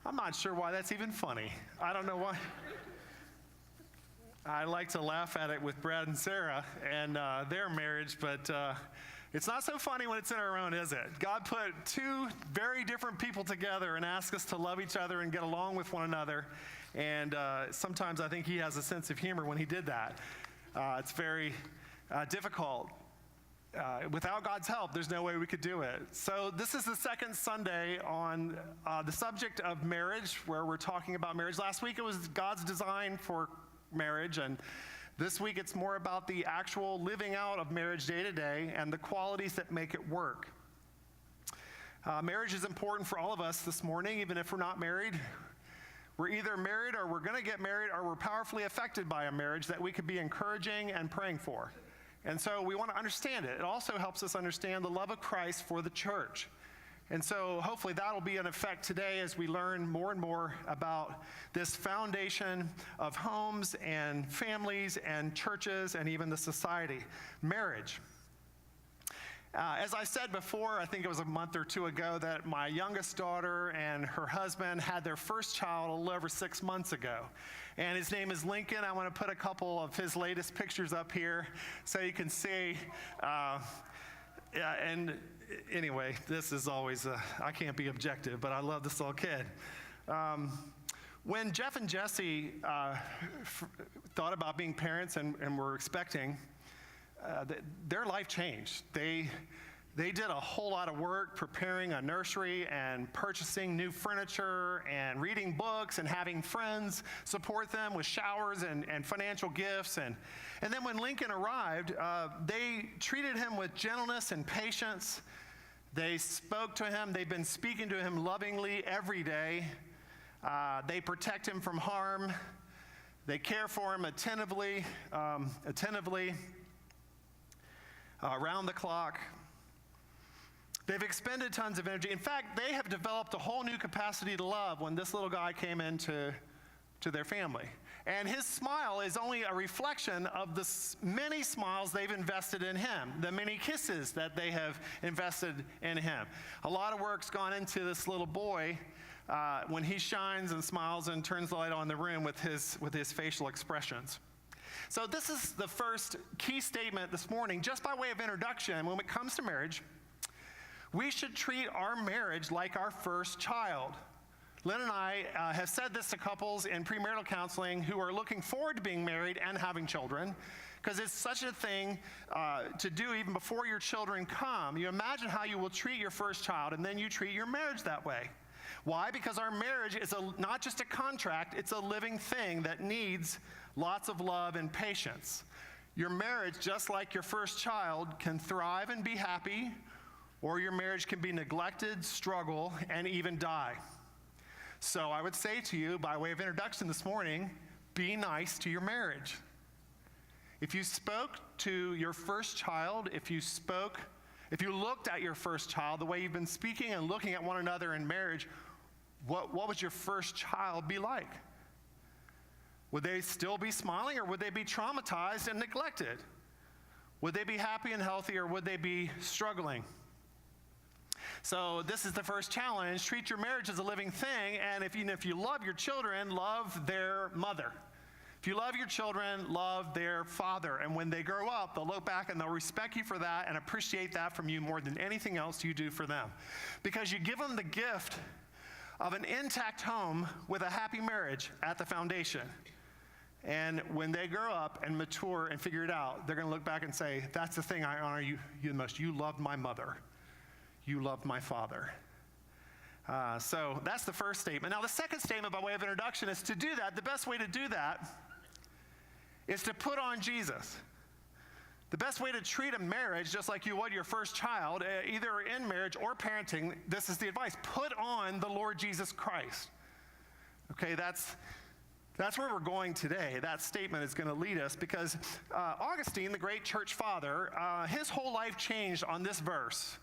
I'm not sure why that's even funny. I don't know why. I like to laugh at it with Brad and Sarah and their marriage, but it's not so funny when it's in our own, is it? God put two very different people together and asked us to love each other and get along with one another. And sometimes I think he has a sense of humor when he did that. It's very difficult. Without God's help, there's no way we could do it. So this is the second Sunday on the subject of marriage, where we're talking about marriage. Last week it was God's design for marriage, and this week it's more about the actual living out of marriage day to day and the qualities that make it work. Marriage is important for all of us this morning, even if we're not married. We're either married or we're going to get married, or we're powerfully affected by a marriage that we could be encouraging and praying for. And so we want to understand it. It also helps us understand the love of Christ for the church. And so hopefully that'll be an effect today as we learn more and more about this foundation of homes and families and churches and even the society, marriage. As I said before, I think it was a month or two ago, that my youngest daughter and her husband had their first child a little over 6 months ago. And his name is Lincoln. I want to put a couple of his latest pictures up here so you can see. And anyway, this is always, I can't be objective, but I love this little kid. When Jeff and Jesse thought about being parents and were expecting, their life changed. They did a whole lot of work preparing a nursery and purchasing new furniture and reading books and having friends support them with showers and financial gifts. And then when Lincoln arrived, they treated him with gentleness and patience. They spoke to him. They've been speaking to him lovingly every day. They protect him from harm. They care for him attentively. Around the clock. They've expended tons of energy. In fact, they have developed a whole new capacity to love when this little guy came into their family. And his smile is only a reflection of the many smiles they've invested in him, the many kisses that they have invested in him. A lot of work's gone into this little boy when he shines and smiles and turns the light on in the room with his facial expressions. So this is the first key statement this morning. Just by way of introduction, when it comes to marriage, we should treat our marriage like our first child. Lynn and I have said this to couples in premarital counseling who are looking forward to being married and having children, because it's such a thing to do even before your children come. You imagine how you will treat your first child, and then you treat your marriage that way. Why? Because our marriage is not just a contract, it's a living thing that needs lots of love and patience. Your marriage, just like your first child, can thrive and be happy, or your marriage can be neglected, struggle, and even die. So I would say to you, by way of introduction this morning, be nice to your marriage. If you spoke to your first child, if you looked at your first child the way you've been speaking and looking at one another in marriage, what would your first child be like? Would they still be smiling, or would they be traumatized and neglected? Would they be happy and healthy, or would they be struggling? So this is the first challenge. Treat your marriage as a living thing, and if you love your children, love their mother. If you love your children, love their father. And when they grow up, they'll look back and they'll respect you for that and appreciate that from you more than anything else you do for them. Because you give them the gift of an intact home with a happy marriage at the foundation. And when they grow up and mature and figure it out, they're going to look back and say, that's the thing I honor you the most. You loved my mother. You loved my father. So that's the first statement. Now the second statement by way of introduction is to do that. The best way to do that is to put on Jesus. The best way to treat a marriage, just like you would your first child, either in marriage or parenting, this is the advice. Put on the Lord Jesus Christ. Okay, that's where we're going today. That statement is going to lead us because Augustine, the great church father, his whole life changed on this verse.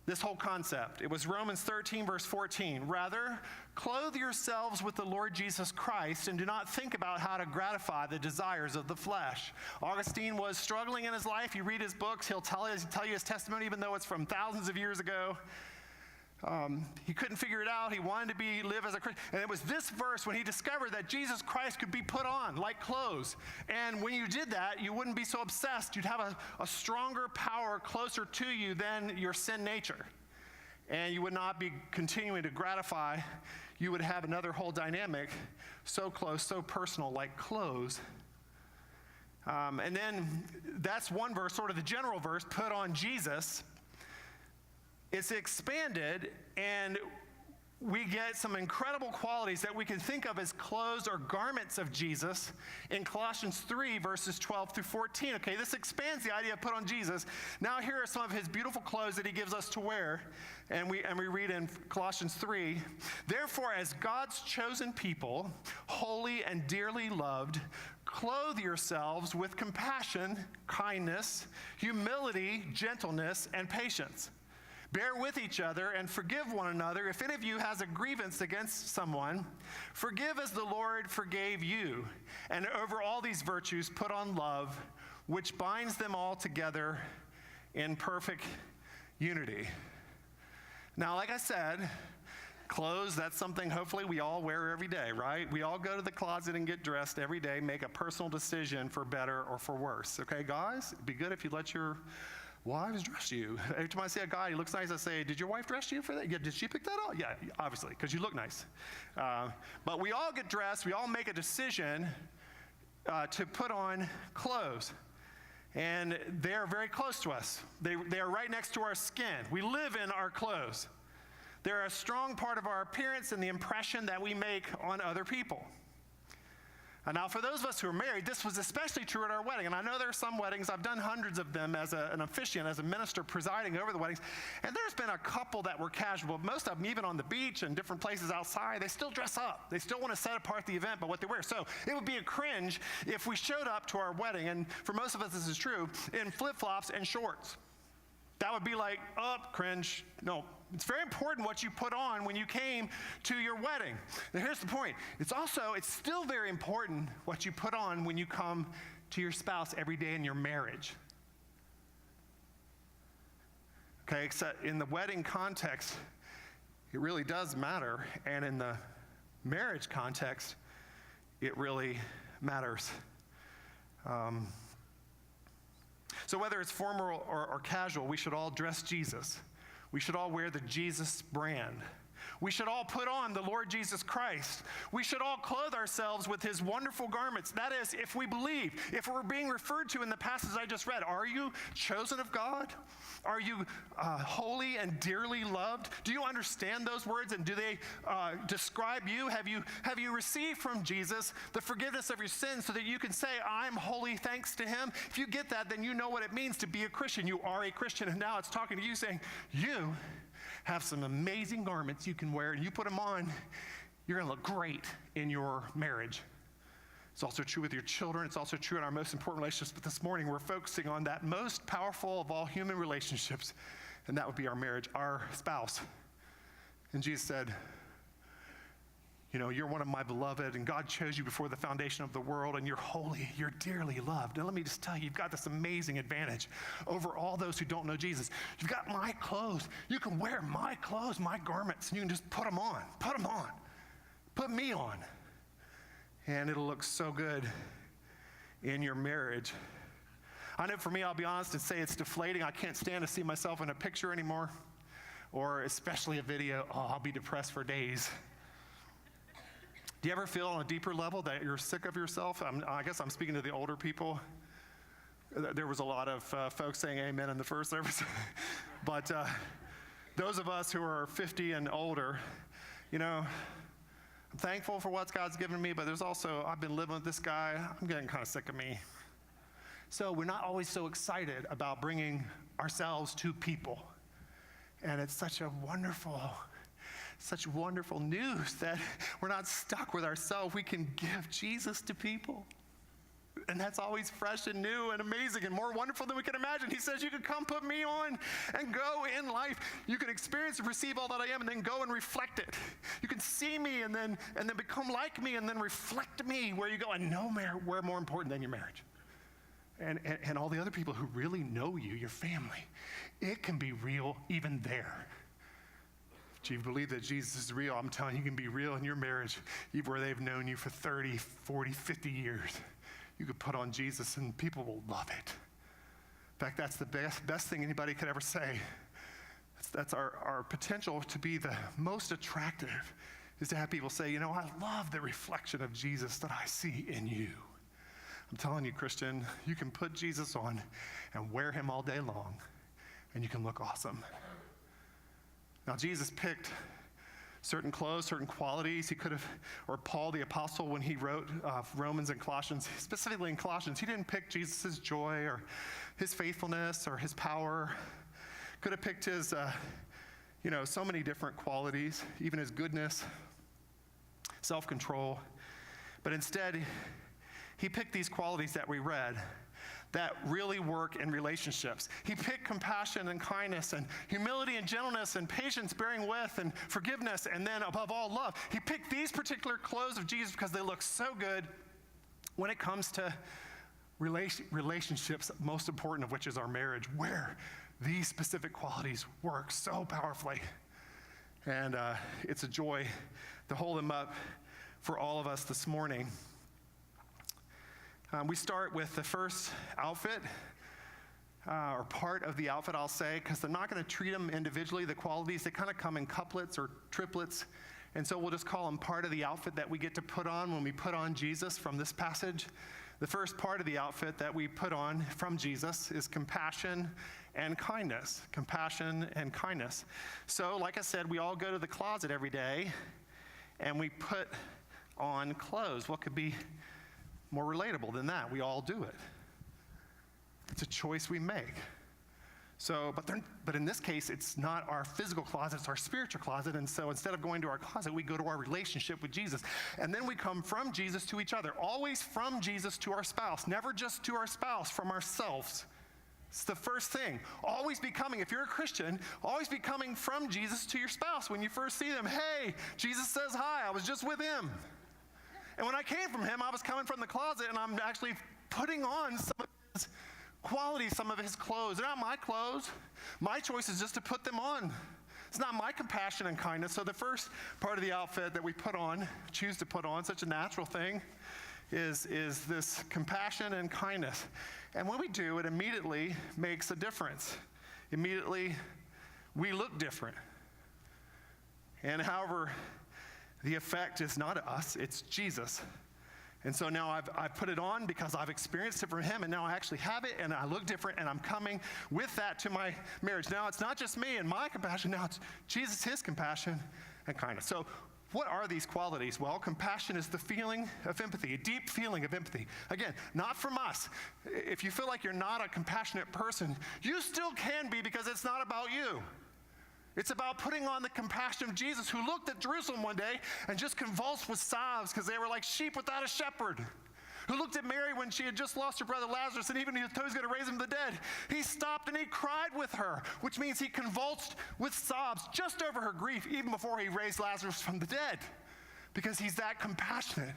This whole concept. It was Romans 13, verse 14. Rather, clothe yourselves with the Lord Jesus Christ and do not think about how to gratify the desires of the flesh. Augustine was struggling in his life. You read his books, he'll tell you his testimony, even though it's from thousands of years ago. He couldn't figure it out. He wanted to live as a Christian. And it was this verse when he discovered that Jesus Christ could be put on like clothes. And when you did that, you wouldn't be so obsessed. You'd have a stronger power closer to you than your sin nature. And you would not be continuing to gratify. You would have another whole dynamic so close, so personal, like clothes. And then that's one verse, sort of the general verse, put on Jesus. It's expanded, and we get some incredible qualities that we can think of as clothes or garments of Jesus in Colossians 3, verses 12 through 14. Okay, this expands the idea of put on Jesus. Now here are some of his beautiful clothes that he gives us to wear. And we read in Colossians 3, therefore, as God's chosen people, holy and dearly loved, clothe yourselves with compassion, kindness, humility, gentleness, and patience. Bear with each other and forgive one another. If any of you has a grievance against someone, forgive as the Lord forgave you. And over all these virtues, put on love, which binds them all together in perfect unity. Now, like I said, clothes, that's something hopefully we all wear every day, right? We all go to the closet and get dressed every day, make a personal decision for better or for worse. Okay, guys? It'd be good if you let your wives dress you. Every time I see a guy, he looks nice, I say, did your wife dress you for that? Yeah, did she pick that up? Yeah, obviously, because you look nice. But we all get dressed. We all make a decision to put on clothes. And they are very close to us. They are right next to our skin. We live in our clothes. They're a strong part of our appearance and the impression that we make on other people. And now, for those of us who are married, this was especially true at our wedding. And I know there are some weddings, I've done hundreds of them as an officiant, as a minister presiding over the weddings. And there's been a couple that were casual. Most of them, even on the beach and different places outside, they still dress up. They still want to set apart the event by what they wear. So it would be a cringe if we showed up to our wedding, and for most of us this is true, in flip-flops and shorts. That would be like, oh, cringe. No, it's very important what you put on when you came to your wedding. Now here's the point. It's still very important what you put on when you come to your spouse every day in your marriage. Okay, except in the wedding context, it really does matter. And in the marriage context, it really matters. So whether it's formal or casual, we should all dress Jesus. We should all wear the Jesus brand. We should all put on the Lord Jesus Christ. We should all clothe ourselves with his wonderful garments. That is, if we believe, if we're being referred to in the passage I just read, are you chosen of God? Are you holy and dearly loved? Do you understand those words, and do they describe you? Have you received from Jesus the forgiveness of your sins so that you can say, I'm holy thanks to him? If you get that, then you know what it means to be a Christian. You are a Christian, and now it's talking to you saying, you have some amazing garments you can wear, and you put them on, you're going to look great in your marriage. It's also true with your children. It's also true in our most important relationships. But this morning, we're focusing on that most powerful of all human relationships, and that would be our marriage, our spouse. And Jesus said, you're one of my beloved, and God chose you before the foundation of the world, and you're holy, you're dearly loved. And let me just tell you, you've got this amazing advantage over all those who don't know Jesus. You've got my clothes. You can wear my clothes, my garments, and you can just put them on, put me on. And it'll look so good in your marriage. I know for me, I'll be honest and say it's deflating. I can't stand to see myself in a picture anymore, or especially a video. Oh, I'll be depressed for days. Do you ever feel on a deeper level that you're sick of yourself? I guess I'm speaking to the older people. There was a lot of folks saying amen in the first service. But those of us who are 50 and older, I'm thankful for what God's given me, but there's also, I've been living with this guy. I'm getting kind of sick of me. So we're not always so excited about bringing ourselves to people. And it's such wonderful news that we're not stuck with ourselves. We can give Jesus to people. And that's always fresh and new and amazing and more wonderful than we can imagine. He says, you can come put me on and go in life. You can experience and receive all that I am and then go and reflect it. You can see me and then become like me and then reflect me where you go. And nowhere more important than your marriage. And all the other people who really know you, your family. It can be real even there. Do you believe that Jesus is real? I'm telling you, you can be real in your marriage, even where they've known you for 30, 40, 50 years. You could put on Jesus and people will love it. In fact, that's the best thing anybody could ever say. That's our potential to be the most attractive, is to have people say, I love the reflection of Jesus that I see in you. I'm telling you, Christian, you can put Jesus on and wear him all day long, and you can look awesome. Now, Jesus picked certain clothes, certain qualities. He could have, or Paul the apostle, when he wrote Romans and Colossians, specifically in Colossians, he didn't pick Jesus' joy or his faithfulness or his power. Could have picked his, so many different qualities, even his goodness, self-control. But instead, he picked these qualities that we read that really work in relationships. He picked compassion and kindness and humility and gentleness and patience, bearing with and forgiveness, and then above all, love. He picked these particular clothes of Jesus because they look so good when it comes to relationships, most important of which is our marriage, where these specific qualities work so powerfully. And it's a joy to hold them up for all of us this morning. We start with the first outfit, or part of the outfit, I'll say, because they're not going to treat them individually. The qualities, they kind of come in couplets or triplets. And so we'll just call them part of the outfit that we get to put on when we put on Jesus from this passage. The first part of the outfit that we put on from Jesus is compassion and kindness. Compassion and kindness. So, like I said, we all go to the closet every day and we put on clothes. What could be more relatable than that? We all do it. It's a choice we make. So, but in this case, it's not our physical closet, it's our spiritual closet. And so instead of going to our closet, we go to our relationship with Jesus. And then we come from Jesus to each other. Always from Jesus to our spouse. Never just to our spouse, from ourselves. It's the first thing. Always be coming, if you're a Christian, always be coming from Jesus to your spouse. When you first see them, hey, Jesus says hi, I was just with him. And when I came from him, I was coming from the closet, and I'm actually putting on some of his qualities, some of his clothes. They're not my clothes. My choice is just to put them on. It's not my compassion and kindness. So the first part of the outfit that we put on, choose to put on, such a natural thing, is this compassion and kindness. And when we do, it immediately makes a difference. Immediately, we look different. And however, the effect is not us, it's Jesus. And so now I've put it on because I've experienced it from him, and now I actually have it, and I look different, and I'm coming with that to my marriage. Now it's not just me and my compassion, now it's Jesus, his compassion and kindness. So what are these qualities? Well, compassion is the feeling of empathy, a deep feeling of empathy. Again, not from us. If you feel like you're not a compassionate person, you still can be, because it's not about you. It's about putting on the compassion of Jesus, who looked at Jerusalem one day and just convulsed with sobs because they were like sheep without a shepherd. Who looked at Mary when she had just lost her brother Lazarus, and even though he was going to raise him from the dead, he stopped and he cried with her, which means he convulsed with sobs just over her grief, even before he raised Lazarus from the dead, because he's that compassionate.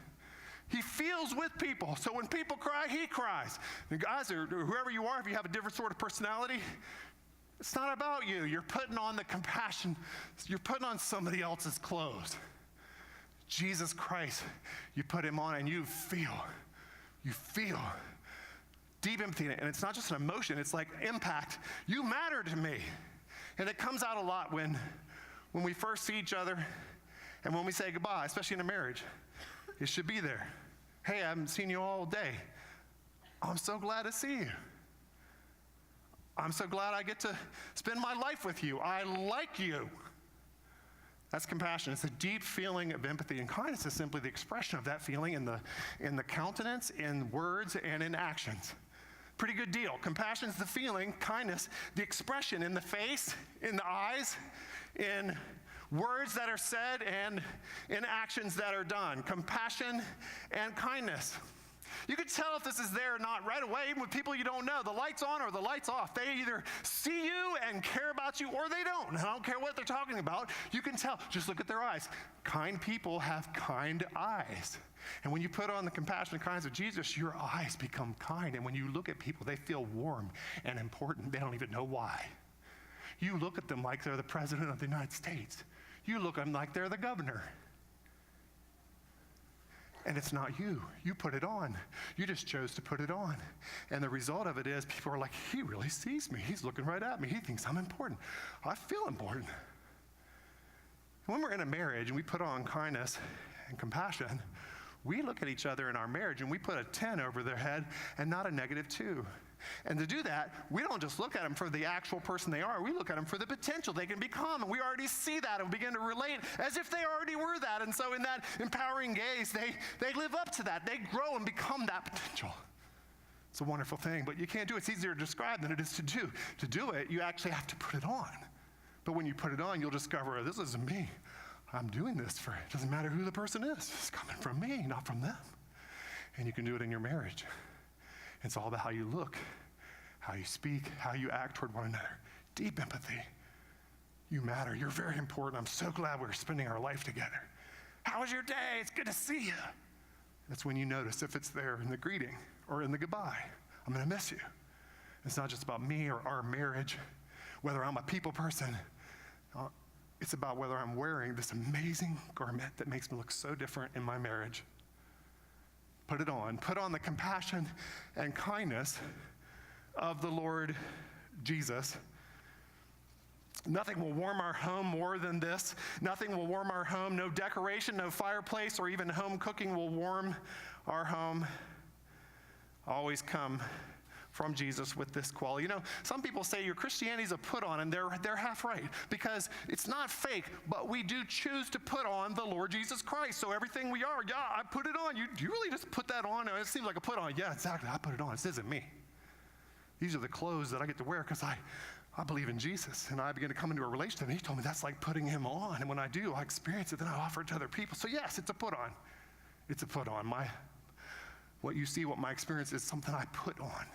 He feels with people. So when people cry, he cries. And guys, or whoever you are, if you have a different sort of personality, it's not about you. You're putting on the compassion. You're putting on somebody else's clothes. Jesus Christ, you put him on and you feel deep empathy. And it's not just an emotion, it's like impact. You matter to me. And it comes out a lot when we first see each other and when we say goodbye, especially in a marriage. It should be there. Hey, I haven't seen you all day. I'm so glad to see you. I'm so glad I get to spend my life with you. I like you. That's compassion. It's a deep feeling of empathy, and kindness is simply the expression of that feeling in the countenance, in words, and in actions. Pretty good deal. Compassion is the feeling, kindness, the expression in the face, in the eyes, in words that are said, and in actions that are done. Compassion and kindness. You can tell if this is there or not right away, even with people you don't know. The light's on or the light's off. They either see you and care about you, or they don't. And I don't care what they're talking about. You can tell. Just look at their eyes. Kind people have kind eyes. And when you put on the compassion and kindness of Jesus, your eyes become kind. And when you look at people, they feel warm and important. They don't even know why. You look at them like they're the president of the United States. You look at them like they're the governor. And it's not you. You put it on. You just chose to put it on. And the result of it is people are like, he really sees me. He's looking right at me. He thinks I'm important. I feel important. When we're in a marriage and we put on kindness and compassion, we look at each other in our marriage and we put a 10 over their head and not a -2. And to do that, we don't just look at them for the actual person they are. We look at them for the potential they can become. And we already see that and begin to relate as if they already were that. And so in that empowering gaze, they live up to that. They grow and become that potential. It's a wonderful thing, but you can't do it. It's easier to describe than it is to do. To do it, you actually have to put it on. But when you put it on, you'll discover, this isn't me. I'm doing this for, it doesn't matter who the person is. It's coming from me, not from them. And you can do it in your marriage. It's all about how you look, how you speak, how you act toward one another. Deep empathy. You matter. You're very important. I'm so glad we're spending our life together. How was your day? It's good to see you. That's when you notice if it's there in the greeting or in the goodbye. I'm going to miss you. It's not just about me or our marriage, whether I'm a people person. It's about whether I'm wearing this amazing garment that makes me look so different in my marriage. Put it on. Put on the compassion and kindness of the Lord Jesus. Nothing will warm our home more than this. Nothing will warm our home. No decoration, no fireplace, or even home cooking will warm our home. Always come from Jesus with this quality. You know, some people say your Christianity is a put on, and they're half right, because it's not fake, but we do choose to put on the Lord Jesus Christ. So everything we are, yeah, I put it on. Do you really just put that on? It seems like a put on. Yeah, exactly. I put it on. This isn't me. These are the clothes that I get to wear because I believe in Jesus, and I begin to come into a relationship, and he told me that's like putting him on, and when I do, I experience it, then I offer it to other people. So yes, it's a put on. It's a put on. What you see, what my experience is, something I put on.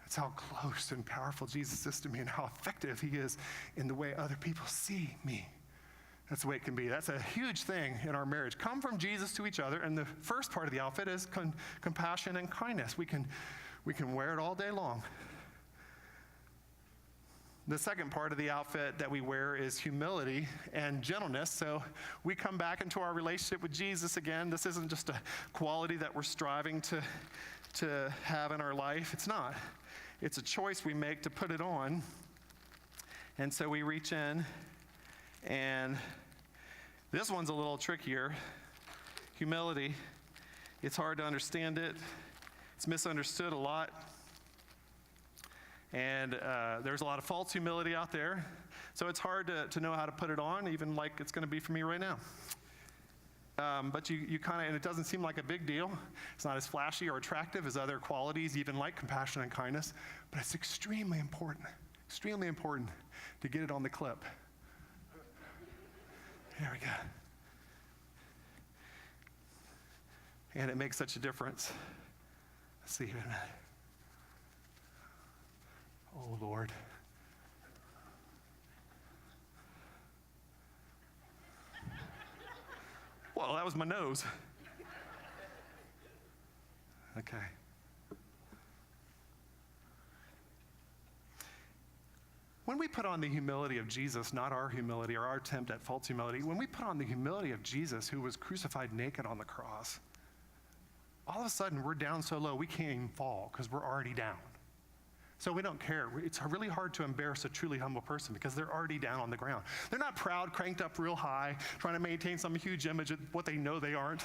That's how close and powerful Jesus is to me and how effective he is in the way other people see me. That's the way it can be. That's a huge thing in our marriage. Come from Jesus to each other, and the first part of the outfit is compassion and kindness. We can wear it all day long. The second part of the outfit that we wear is humility and gentleness. So we come back into our relationship with Jesus again. This isn't just a quality that we're striving to have in our life. It's not. It's a choice we make to put it on. And so we reach in, and this one's a little trickier. Humility. It's hard to understand it. It's misunderstood a lot. And there's a lot of false humility out there. So it's hard to know how to put it on, even like it's going to be for me right now. But you kind of, and it doesn't seem like a big deal. It's not as flashy or attractive as other qualities, even like compassion and kindness. But it's extremely important to get it on the clip. There we go. And it makes such a difference. Let's see here in a minute. Oh, Lord. Well, that was my nose. Okay. When we put on the humility of Jesus, not our humility or our attempt at false humility, when we put on the humility of Jesus who was crucified naked on the cross, all of a sudden we're down so low we can't even fall because we're already down. So we don't care. It's really hard to embarrass a truly humble person because they're already down on the ground. They're not proud, cranked up real high, trying to maintain some huge image of what they know they aren't.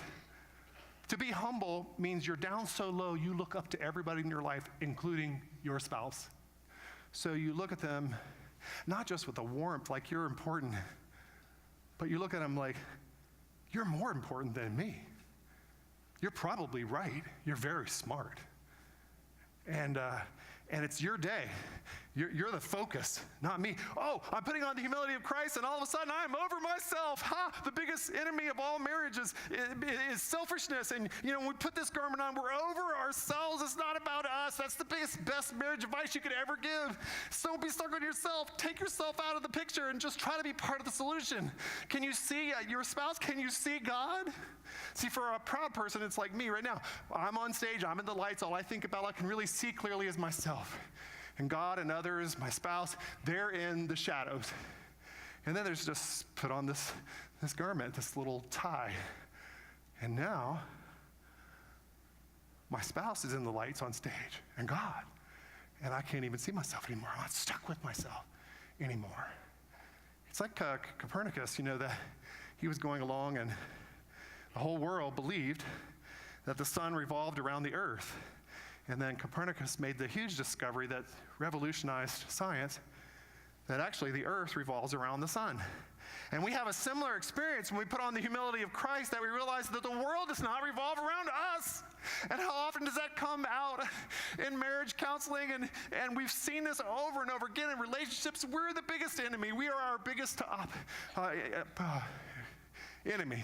To be humble means you're down so low you look up to everybody in your life, including your spouse. So you look at them, not just with a warmth like you're important, but you look at them like, you're more important than me. You're probably right. You're very smart. And it's your day. You're the focus, not me. Oh, I'm putting on the humility of Christ, and all of a sudden I'm over myself. The biggest enemy of all marriages is selfishness. And when we put this garment on, we're over ourselves. It's not about us. That's the best marriage advice you could ever give. So don't be stuck on yourself. Take yourself out of the picture and just try to be part of the solution. Can you see your spouse? Can you see God? See, for a proud person, it's like me right now. I'm on stage, I'm in the lights, all I think about, I can really see clearly is myself. And God and others, my spouse, they're in the shadows. And then there's just put on this garment, this little tie. And now, my spouse is in the lights on stage, and God. And I can't even see myself anymore. I'm not stuck with myself anymore. It's like Copernicus, that he was going along and the whole world believed that the sun revolved around the earth. And then Copernicus made the huge discovery that revolutionized science, that actually the earth revolves around the sun. And we have a similar experience when we put on the humility of Christ, that we realize that the world does not revolve around us. And how often does that come out in marriage counseling? And we've seen this over and over again in relationships. We're the biggest enemy. We are our biggest enemy.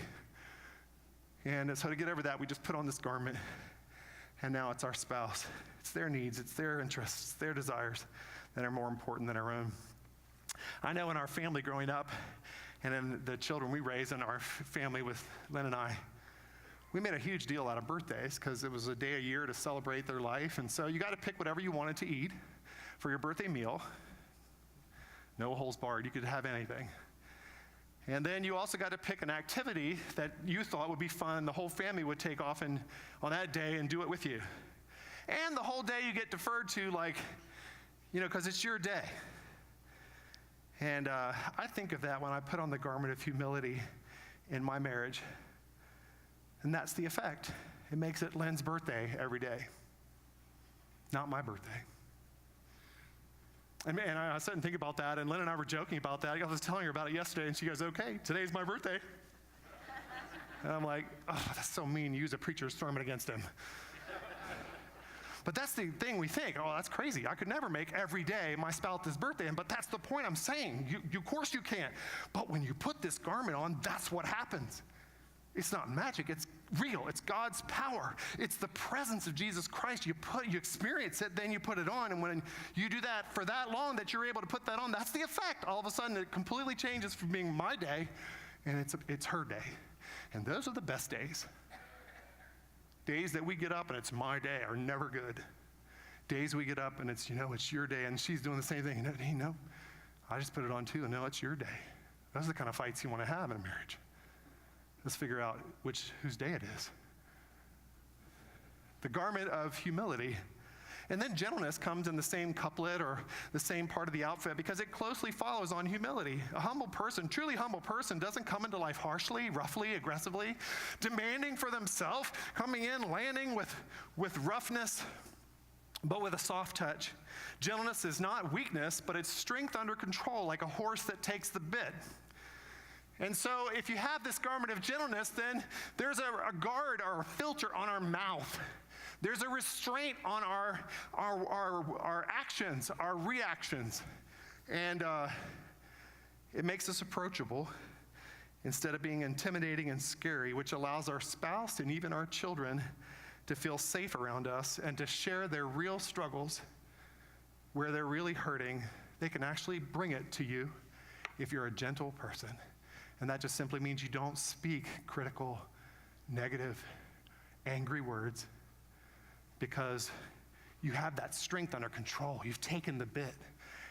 And so to get over that, we just put on this garment. And now it's our spouse. It's their needs, it's their interests, it's their desires that are more important than our own. I know in our family growing up, and in the children we raised in our family with Lynn and I, we made a huge deal out of birthdays because it was a day a year to celebrate their life. And so you got to pick whatever you wanted to eat for your birthday meal. No holds barred. You could have anything. And then you also got to pick an activity that you thought would be fun. The whole family would take off on that day and do it with you. And the whole day you get deferred to, because it's your day. And I think of that when I put on the garment of humility in my marriage. And that's the effect. It makes it Lynn's birthday every day, not my birthday. And I sat and think about that, and Lynn and I were joking about that. I was telling her about it yesterday, and she goes, okay, today's my birthday. And I'm like, oh, that's so mean. You use a preacher's sermon against him. But that's the thing we think, oh, that's crazy. I could never make every day my spouse's birthday. But that's the point I'm saying. Of course you can't. But when you put this garment on, that's what happens. It's not magic, it's real. It's God's power. It's the presence of Jesus Christ. You experience it, then you put it on. And when you do that for that long that you're able to put that on, that's the effect. All of a sudden, it completely changes from being my day, and it's her day. And those are the best days. Days that we get up and it's my day are never good. Days we get up and it's your day, and she's doing the same thing. I just put it on too, and no, it's your day. Those are the kind of fights you want to have in a marriage. Let's figure out whose day it is. The garment of humility. And then gentleness comes in the same couplet or the same part of the outfit because it closely follows on humility. A humble person, truly humble person, doesn't come into life harshly, roughly, aggressively, demanding for themselves, coming in, landing with roughness, but with a soft touch. Gentleness is not weakness, but it's strength under control, like a horse that takes the bit. And so if you have this garment of gentleness, then there's a guard or a filter on our mouth. There's a restraint on our actions, our reactions. And it makes us approachable instead of being intimidating and scary, which allows our spouse and even our children to feel safe around us and to share their real struggles where they're really hurting. They can actually bring it to you if you're a gentle person. And that just simply means you don't speak critical, negative, angry words because you have that strength under control. You've taken the bit.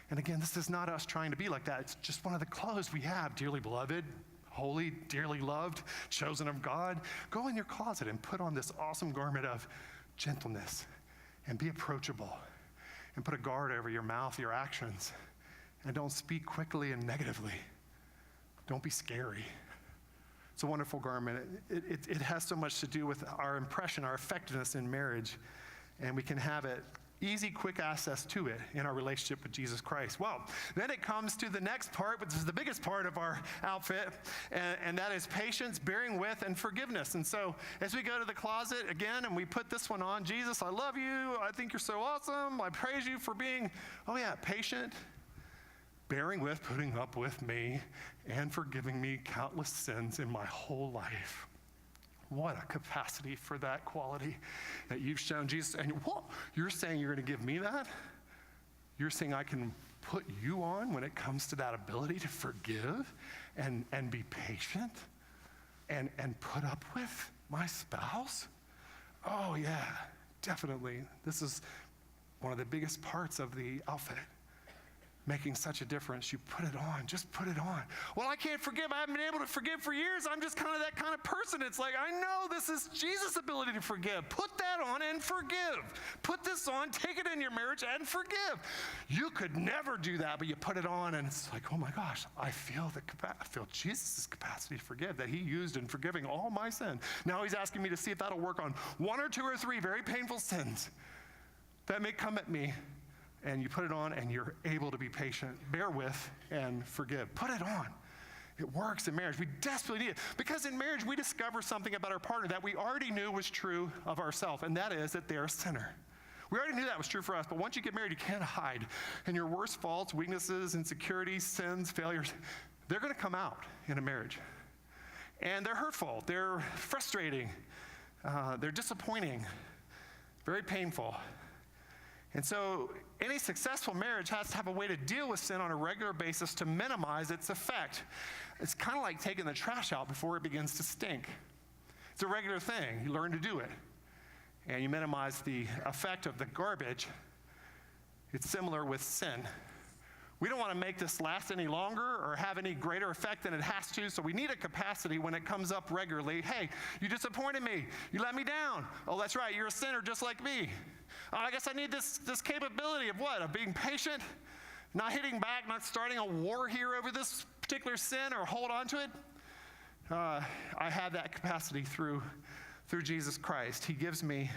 And again, this is not us trying to be like that. It's just one of the clothes we have. Dearly beloved, holy, dearly loved, chosen of God. Go in your closet and put on this awesome garment of gentleness and be approachable and put a guard over your mouth, your actions, and don't speak quickly and negatively. Don't be scary. It's a wonderful garment. It has so much to do with our impression, our effectiveness in marriage, and we can have it easy, quick access to it in our relationship with Jesus Christ. Well, then it comes to the next part, which is the biggest part of our outfit, and that is patience, bearing with, and forgiveness. And so as we go to the closet again and we put this one on, Jesus, I love you. I think you're so awesome. I praise you for being, patient, bearing with, putting up with me, and forgiving me countless sins in my whole life. What a capacity for that quality that you've shown, Jesus. And what? You're saying you're going to give me that? You're saying I can put you on when it comes to that ability to forgive and be patient and put up with my spouse? Oh, yeah, definitely. This is one of the biggest parts of the outfit. making such a difference. You put it on. Just put it on. Well, I can't forgive. I haven't been able to forgive for years. I'm just kind of that kind of person. It's like, I know this is Jesus' ability to forgive. Put that on and forgive. Put this on, take it in your marriage and forgive. You could never do that, but you put it on and it's like, oh my gosh, I feel Jesus' capacity to forgive that he used in forgiving all my sin. Now he's asking me to see if that'll work on one or two or three very painful sins that may come at me. And you put it on and you're able to be patient, bear with, and forgive. Put it on. It works in marriage. We desperately need it. Because in marriage, we discover something about our partner that we already knew was true of ourselves, and that is that they're a sinner. We already knew that was true for us, but once you get married, you can't hide. And your worst faults, weaknesses, insecurities, sins, failures, they're going to come out in a marriage. And they're hurtful. They're frustrating. They're disappointing. Very painful. And so any successful marriage has to have a way to deal with sin on a regular basis to minimize its effect. It's kind of like taking the trash out before it begins to stink. It's a regular thing. You learn to do it. And you minimize the effect of the garbage. It's similar with sin. We don't want to make this last any longer or have any greater effect than it has to, so we need a capacity when it comes up regularly. Hey, you disappointed me. You let me down. Oh, that's right. You're a sinner just like me. I guess I need this capability of what? Of being patient, not hitting back, not starting a war here over this particular sin or hold on to it. I have that capacity through Jesus Christ. He gives me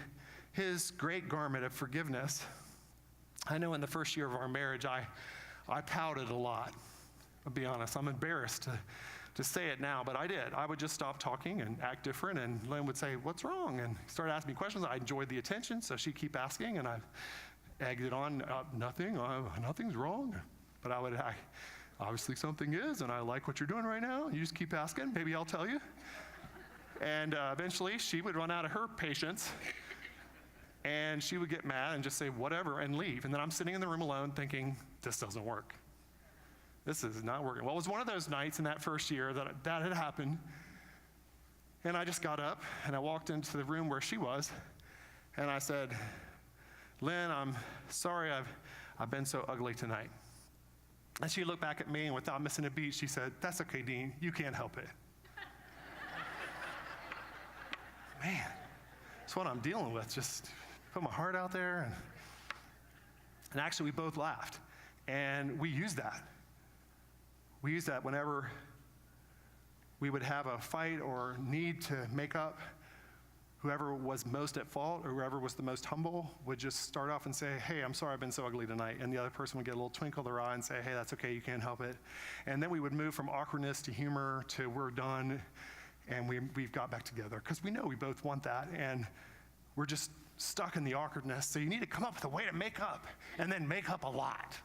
his great garment of forgiveness. I know in the first year of our marriage, I pouted a lot. I'll be honest. I'm embarrassed to say it now, but I did. I would just stop talking and act different, and Lynn would say, what's wrong? And start asking me questions. I enjoyed the attention, so she'd keep asking, and I egged it on, nothing's wrong. But obviously something is, and I like what you're doing right now. You just keep asking, maybe I'll tell you. And eventually, she would run out of her patience, and she would get mad and just say, whatever, and leave. And then I'm sitting in the room alone thinking, this doesn't work. This is not working. Well, it was one of those nights in that first year that had happened. And I just got up and I walked into the room where she was. And I said, Lynn, I'm sorry I've been so ugly tonight. And she looked back at me and without missing a beat, she said, that's okay, Dean. You can't help it. Man, that's what I'm dealing with. Just put my heart out there. And actually, we both laughed. And we used that. We used that whenever we would have a fight or need to make up. Whoever was most at fault or whoever was the most humble would just start off and say, hey, I'm sorry I've been so ugly tonight. And the other person would get a little twinkle in their eye and say, hey, that's okay, you can't help it. And then we would move from awkwardness to humor to we're done, and we've got back together. Because we know we both want that, and we're just stuck in the awkwardness. So you need to come up with a way to make up, and then make up a lot.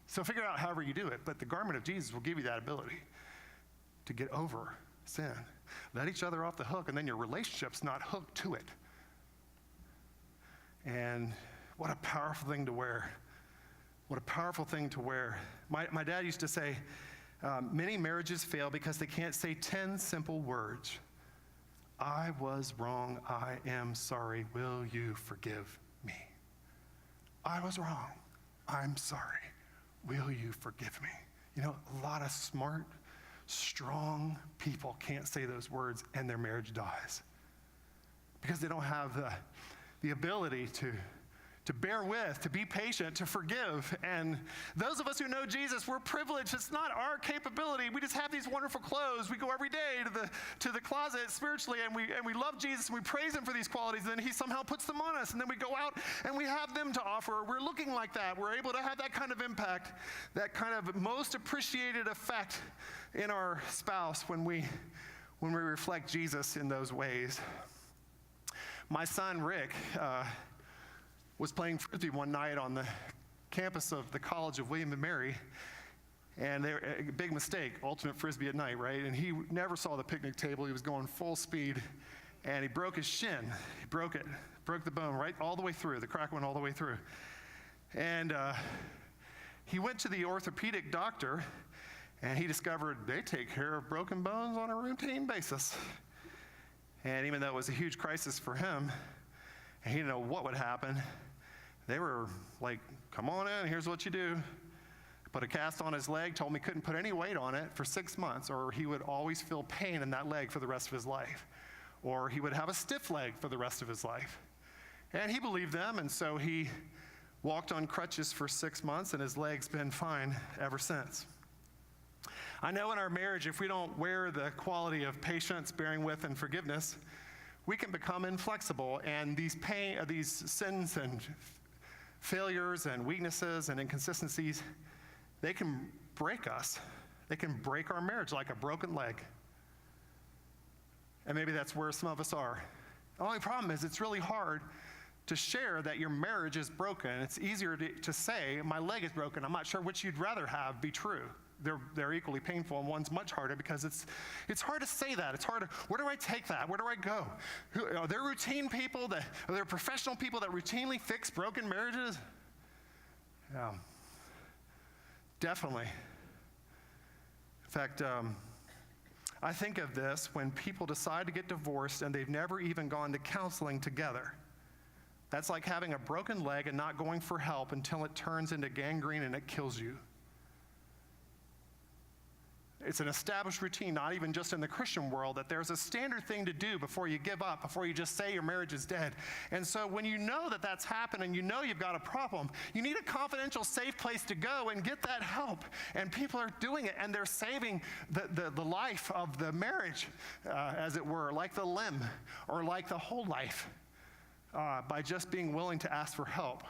So figure out however you do it, but the garment of Jesus will give you that ability to get over sin. Let each other off the hook, and then your relationship's not hooked to it. And what a powerful thing to wear. What a powerful thing to wear. My dad used to say, many marriages fail because they can't say 10 simple words. I was wrong. I am sorry. Will you forgive me? I was wrong. I'm sorry. Will you forgive me? You know, a lot of smart, strong people can't say those words and their marriage dies because they don't have the ability to bear with, to be patient, to forgive. And those of us who know Jesus, we're privileged. It's not our capability. We just have these wonderful clothes. We go every day to the closet spiritually, and we love Jesus, and we praise him for these qualities, and then he somehow puts them on us, and then we go out and we have them to offer. We're looking like that. We're able to have that kind of impact, that kind of most appreciated effect in our spouse when we reflect Jesus in those ways. My son, Rick, was playing Frisbee one night on the campus of the College of William & Mary, and a big mistake, ultimate Frisbee at night, right? And he never saw the picnic table. He was going full speed, and he broke his shin. He broke the bone right all the way through. The crack went all the way through. And he went to the orthopedic doctor, and he discovered they take care of broken bones on a routine basis. And even though it was a huge crisis for him, and he didn't know what would happen, they were like, come on in, here's what you do. put a cast on his leg, told me he couldn't put any weight on it for 6 months, or he would always feel pain in that leg for the rest of his life, or he would have a stiff leg for the rest of his life. And he believed them, and so he walked on crutches for 6 months, and his leg's been fine ever since. I know in our marriage, if we don't wear the quality of patience, bearing with, and forgiveness, we can become inflexible, and these sins and failures and weaknesses and inconsistencies, they can break us. They can break our marriage like a broken leg. And maybe that's where some of us are. The only problem is it's really hard to share that your marriage is broken. It's easier to say, my leg is broken. I'm not sure which you'd rather have be true. They're equally painful, and one's much harder because it's hard to say that. It's hard to, where do I take that? Where do I go? Are there routine people are there professional people that routinely fix broken marriages? Yeah, definitely. In fact, I think of this when people decide to get divorced and they've never even gone to counseling together. That's like having a broken leg and not going for help until it turns into gangrene and it kills you. It's an established routine, not even just in the Christian world, that there's a standard thing to do before you give up, before you just say your marriage is dead. And so when you know that that's happened and you know you've got a problem, you need a confidential, safe place to go and get that help. And people are doing it, and they're saving the life of the marriage, as it were, like the limb or like the whole life. By just being willing to ask for help.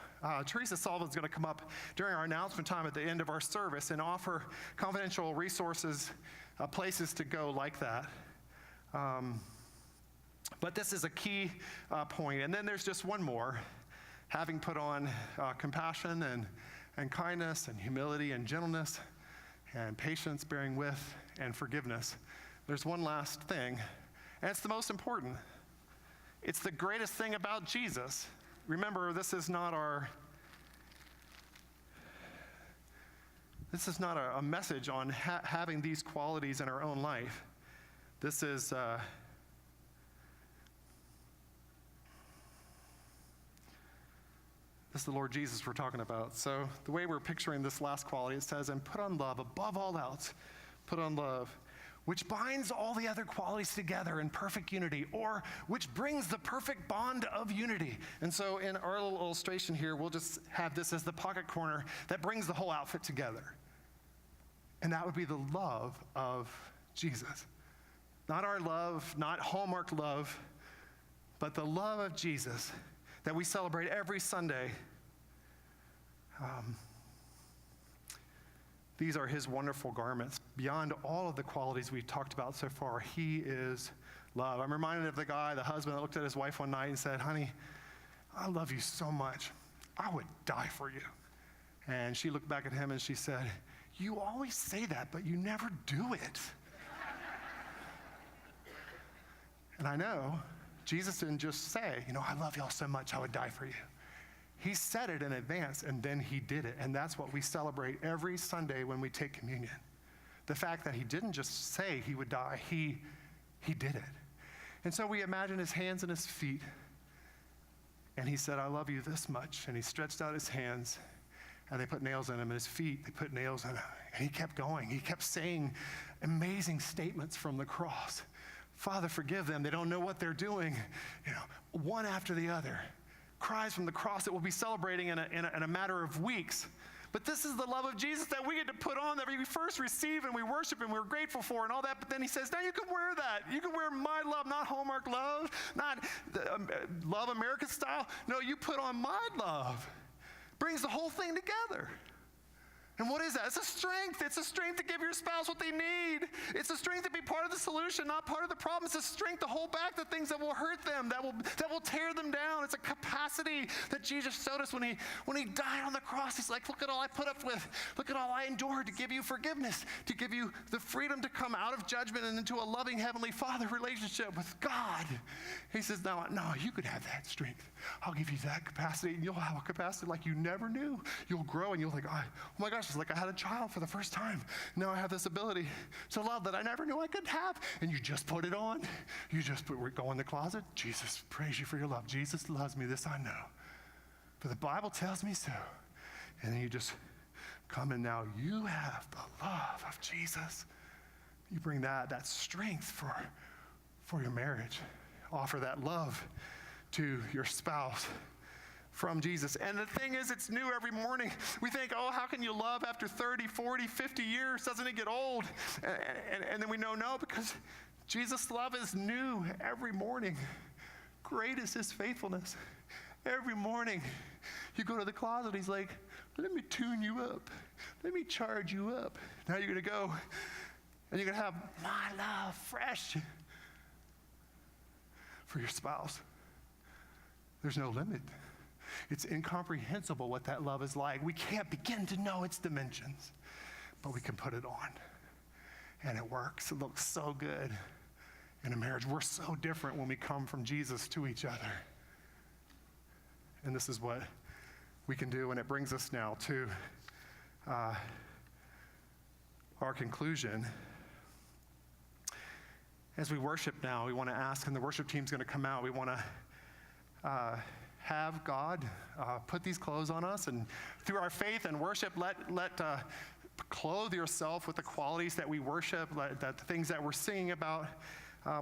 Teresa Sullivan's going to come up during our announcement time at the end of our service and offer confidential resources, places to go like that. But this is a key point. And then there's just one more. Having put on compassion and kindness and humility and gentleness and patience, bearing with, and forgiveness, there's one last thing, and it's the most important. It's the greatest thing about Jesus. Remember, this is not a message on having these qualities in our own life. This is the Lord Jesus we're talking about. So the way we're picturing this last quality, it says, and put on love above all else. Put on love, which binds all the other qualities together in perfect unity, or which brings the perfect bond of unity. And so in our little illustration here, we'll just have this as the pocket corner that brings the whole outfit together. And that would be the love of Jesus. Not our love, not Hallmark love, but the love of Jesus that we celebrate every Sunday. These are his wonderful garments. Beyond all of the qualities we've talked about so far, he is love. I'm reminded of the husband that looked at his wife one night and said, honey, I love you so much. I would die for you. And she looked back at him and she said, you always say that, but you never do it. And I know Jesus didn't just say, I love y'all so much, I would die for you. He said it in advance, and then he did it. And that's what we celebrate every Sunday when we take communion. The fact that he didn't just say he would die, he did it. And so we imagine his hands and his feet, and he said, I love you this much. And he stretched out his hands, and they put nails in him, and his feet, they put nails in him. And he kept going. He kept saying amazing statements from the cross. Father, forgive them. They don't know what they're doing. One after the other. Cries from the cross that we'll be celebrating in a matter of weeks. But this is the love of Jesus that we get to put on, that we first receive and we worship and we're grateful for and all that. But then he says, now you can wear that. You can wear my love, not Hallmark love, not love American style. No, you put on my love. Brings the whole thing together. And what is that? It's a strength. It's a strength to give your spouse what they need. It's a strength to be part of the solution, not part of the problem. It's a strength to hold back the things that will hurt them, that will tear them down. It's a capacity that Jesus showed us when he died on the cross. He's like, look at all I put up with. Look at all I endured to give you forgiveness, to give you the freedom to come out of judgment and into a loving Heavenly Father relationship with God. He says, no, you could have that strength. I'll give you that capacity, and you'll have a capacity like you never knew. You'll grow, and you'll think, oh my gosh, it's like I had a child for the first time. Now I have this ability to love that I never knew I could have. And you just put it on. Go in the closet. Jesus, praise you for your love. Jesus loves me. This I know. For the Bible tells me so. And then you just come and now you have the love of Jesus. You bring that strength for your marriage. Offer that love to your spouse from Jesus. And the thing is, it's new every morning. We think, oh, how can you love after 30, 40, 50 years? Doesn't it get old? And then we know, no, because Jesus' love is new every morning. Great is his faithfulness. Every morning, you go to the closet, he's like, let me tune you up. Let me charge you up. Now you're going to go, and you're going to have my love fresh for your spouse. There's no limit. It's incomprehensible what that love is like. We can't begin to know its dimensions, but we can put it on. And it works. It looks so good in a marriage. We're so different when we come from Jesus to each other. And this is what we can do. And it brings us now to our conclusion. As we worship now, we want to ask, and the worship team's going to come out, we want to have God put these clothes on us, and through our faith and worship, let clothe yourself with the qualities that we worship, the things that we're singing about.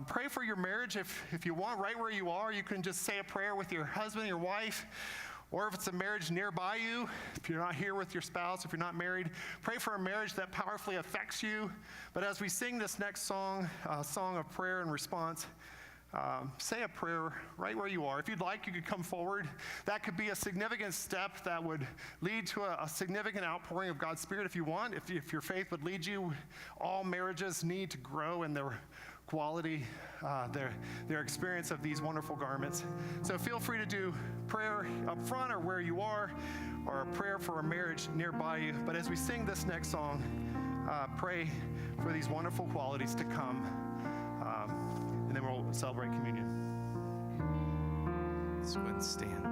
Pray for your marriage if you want, right where you are. You can just say a prayer with your husband, your wife, or if it's a marriage nearby you, if you're not here with your spouse, if you're not married, pray for a marriage that powerfully affects you. But as we sing this next song, a song of prayer and response, say a prayer right where you are. If you'd like, you could come forward. That could be a significant step that would lead to a significant outpouring of God's Spirit if you want, if your faith would lead you. All marriages need to grow in their quality, their experience of these wonderful garments. So feel free to do prayer up front or where you are, or a prayer for a marriage nearby you. But as we sing this next song, pray for these wonderful qualities to come. And then we'll celebrate communion. Let's go ahead and stand.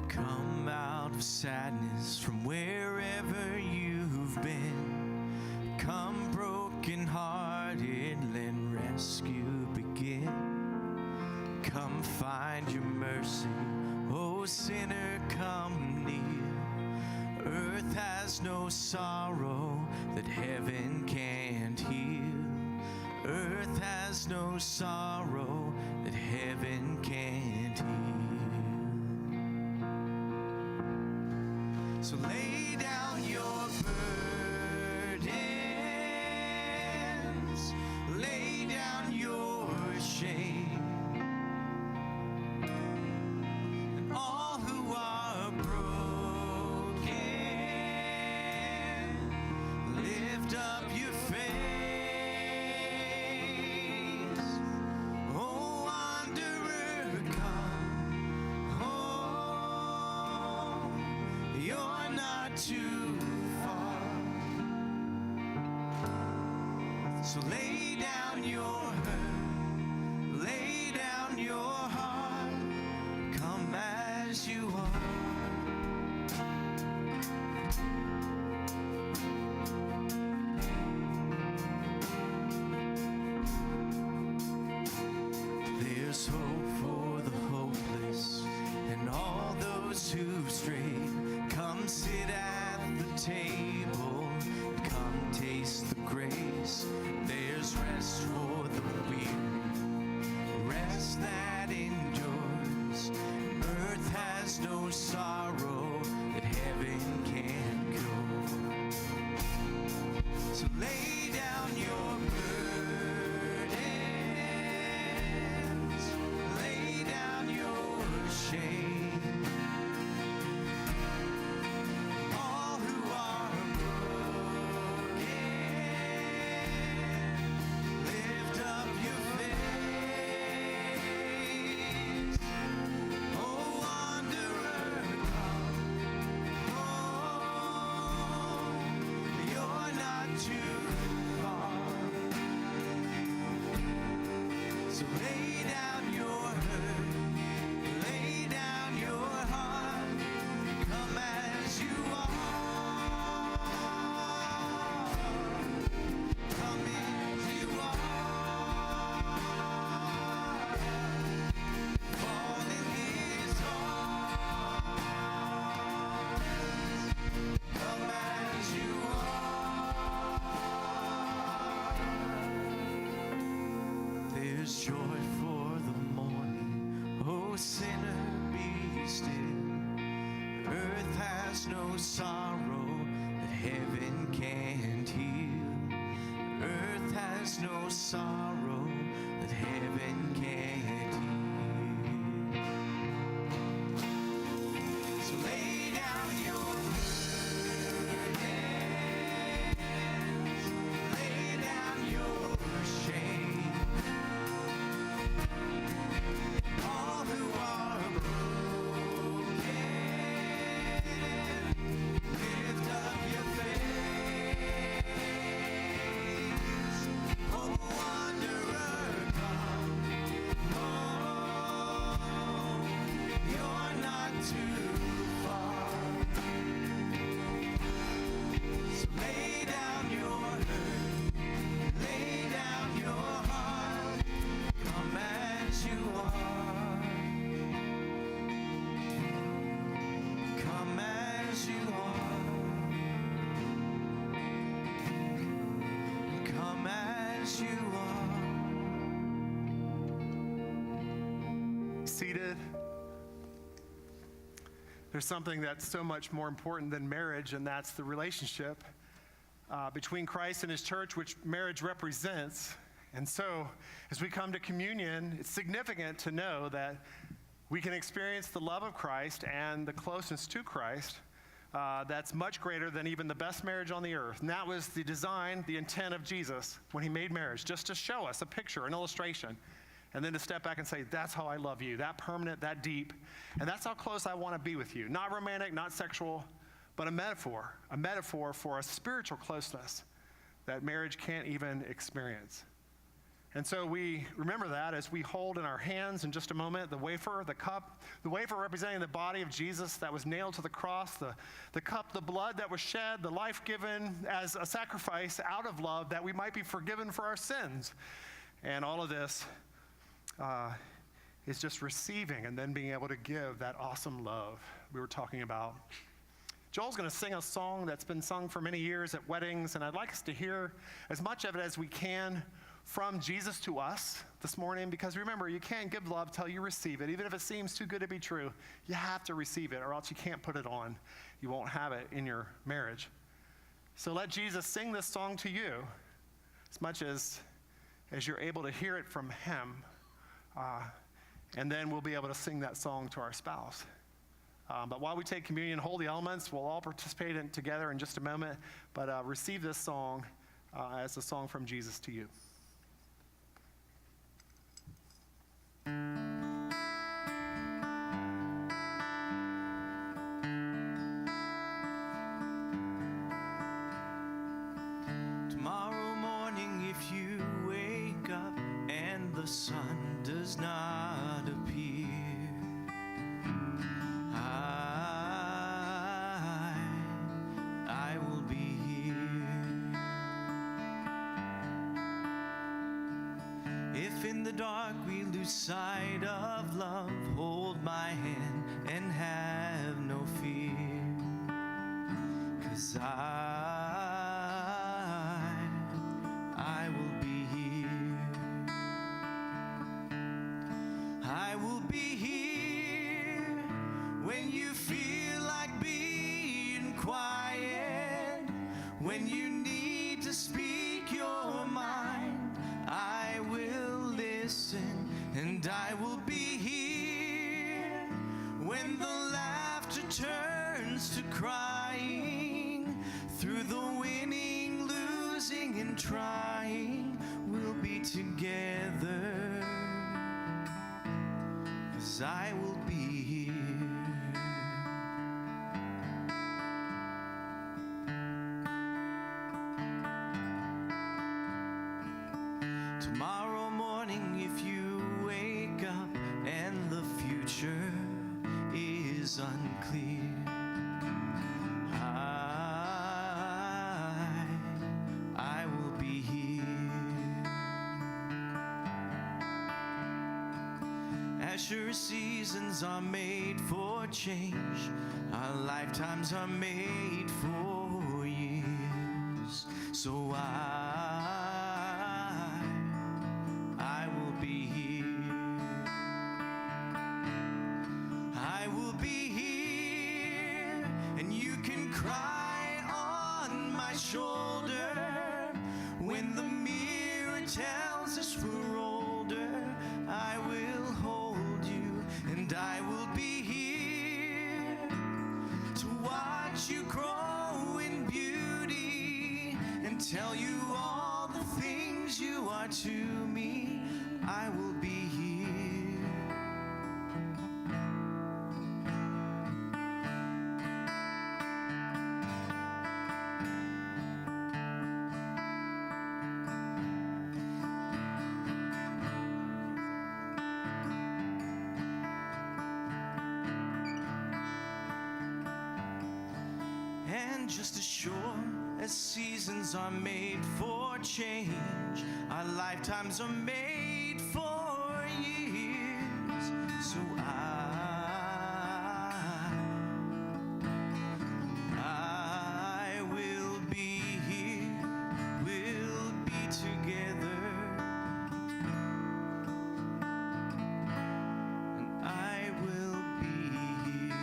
Come out of sadness from wherever you've been. Come broken-hearted, let rescue begin. Come find your mercy, oh sinner, come near. Earth has no sorrow that heaven can't heal. Earth has no sorrow that heaven can't heal. So lay down your burdens, lay down your shame, and all who are broken, lift up your face. Oh, wanderer, come home. You're not too far. So lay down your hurt, lay down your heart, come as you are. There's hope for the hopeless and all those who've strayed. Come sit at the table, come taste the grace. There's rest for the weary, rest that endures. Earth has no sorrow that heaven can't cure. there's joy for the morning. Oh, sinner, be still. Earth has no sorrow that heaven can't heal. Earth has no sorrow that heaven can't heal. So lay down your burdens, lay down your shame. All who are broken, lift up your face. Oh, wanderer, come home. You're not too far. So lay down your hurt, lay down your heart. Come as you are. Come as you are. Come as you are. Seated. There's something that's so much more important than marriage, and that's the relationship between Christ and his church, which marriage represents. And so, as we come to communion, it's significant to know that we can experience the love of Christ and the closeness to Christ that's much greater than even the best marriage on the earth. And that was the design, the intent of Jesus when he made marriage, just to show us a picture, an illustration. And then to step back and say, that's how I love you, that permanent, that deep. And that's how close I want to be with you. Not romantic, not sexual, but a metaphor for a spiritual closeness that marriage can't even experience. And so we remember that as we hold in our hands in just a moment the wafer, the cup, the wafer representing the body of Jesus that was nailed to the cross, the cup, the blood that was shed, the life given as a sacrifice out of love that we might be forgiven for our sins. And all of this is just receiving and then being able to give that awesome love we were talking about. Joel's going to sing a song that's been sung for many years at weddings, and I'd like us to hear as much of it as we can from Jesus to us this morning, because remember, you can't give love till you receive it. Even if it seems too good to be true, you have to receive it, or else you can't put it on. You won't have it in your marriage. So let Jesus sing this song to you as much as you're able to hear it from him. And then we'll be able to sing that song to our spouse. But while we take communion, hold the elements. We'll all participate in it together in just a moment. But receive this song as a song from Jesus to you. Tomorrow morning, if you wake up and the sun does not appear, I will be here. If in the dark we lose sight of love, hold my hand and have no fear. 'Cause I will be here. I will be here when you feel like being quiet, when you need to speak your mind. I will listen, and I will be here when the laughter turns to crying. Through the winning, losing, and trying, we'll be together, 'cause I will be here. Tomorrow morning, if you wake up and the future is unclear, I will be here. As sure seasons are made for change, our lifetimes are made for years. So I will be cry on my shoulder. When the mirror tells us we're older, I will hold you and I will be here to watch you grow in beauty and tell you all the things you are to me. I will be here. And just as sure as seasons are made for change, our lifetimes are made for years. So I will be here, we'll be together, and I will be here.